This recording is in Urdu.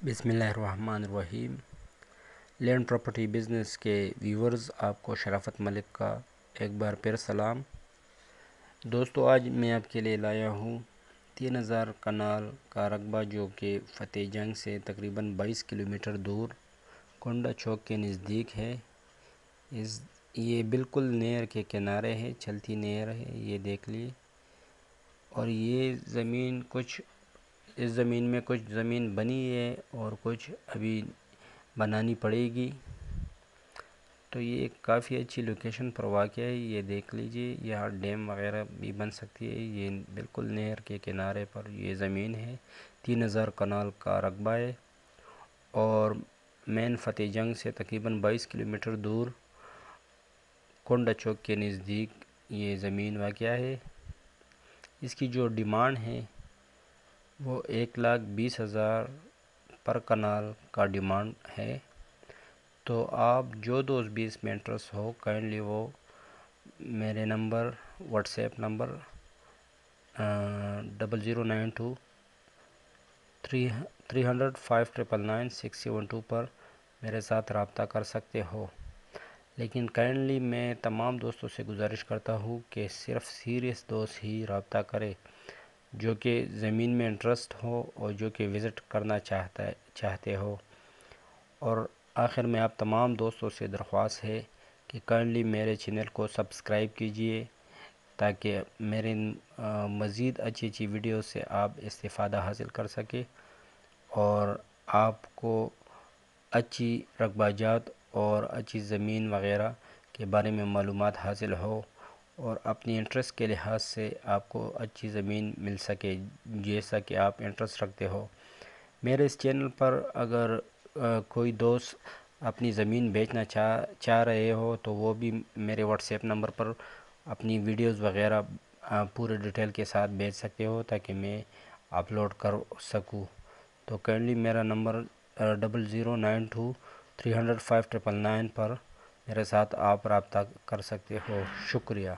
بسم اللہ الرحمن الرحیم۔ لینڈ پراپرٹی بزنس کے ویورز، آپ کو شرافت ملک کا ایک بار پھر سلام۔ دوستو، آج میں آپ کے لیے لایا ہوں 3000 کنال کا رقبہ، جو کہ فتح جنگ سے تقریباً 22 کلومیٹر دور کونڈا چوک کے نزدیک ہے۔ یہ بالکل نہر کے کنارے ہے، چلتی نہر ہے، یہ دیکھ لیے۔ اور یہ زمین اس زمین میں کچھ زمین بنی ہے اور کچھ ابھی بنانی پڑے گی۔ تو یہ ایک کافی اچھی لوکیشن پر واقع ہے، یہ دیکھ لیجئے۔ یہاں ڈیم وغیرہ بھی بن سکتی ہے۔ یہ بالکل نہر کے کنارے پر یہ زمین ہے۔ 3000 کنال کا رقبہ ہے اور مین فتح جنگ سے تقریباً 22 کلومیٹر دور کونڈا چوک کے نزدیک یہ زمین واقع ہے۔ اس کی جو ڈیمانڈ ہے وہ 1,20,000 پر کنال کا ڈیمانڈ ہے۔ تو آپ جو دوست بھی اس میں انٹرسٹ ہو، کائنڈلی وہ میرے نمبر، واٹس ایپ نمبر 0092 300 5999 672 پر میرے ساتھ رابطہ کر سکتے ہو۔ لیکن کائنڈلی میں تمام دوستوں سے گزارش کرتا ہوں کہ صرف سیریس دوست ہی رابطہ کرے، جو کہ زمین میں انٹرسٹ ہو اور جو کہ وزٹ کرنا چاہتے ہو۔ اور آخر میں آپ تمام دوستوں سے درخواست ہے کہ کائنڈلی میرے چینل کو سبسکرائب کیجئے، تاکہ میرے مزید اچھی ویڈیو سے آپ استفادہ حاصل کر سکے اور آپ کو اچھی رقبہ جات اور اچھی زمین وغیرہ کے بارے میں معلومات حاصل ہو، اور اپنی انٹرسٹ کے لحاظ سے آپ کو اچھی زمین مل سکے جیسا کہ آپ انٹرسٹ رکھتے ہو۔ میرے اس چینل پر اگر کوئی دوست اپنی زمین بیچنا چاہ رہے ہو تو وہ بھی میرے واٹس ایپ نمبر پر اپنی ویڈیوز وغیرہ پورے ڈیٹیل کے ساتھ بیچ سکتے ہو، تاکہ میں اپلوڈ کر سکوں۔ تو کائنڈلی میرا نمبر 0092 300 5999 پر میرے ساتھ آپ رابطہ کر سکتے ہو۔ شکریہ۔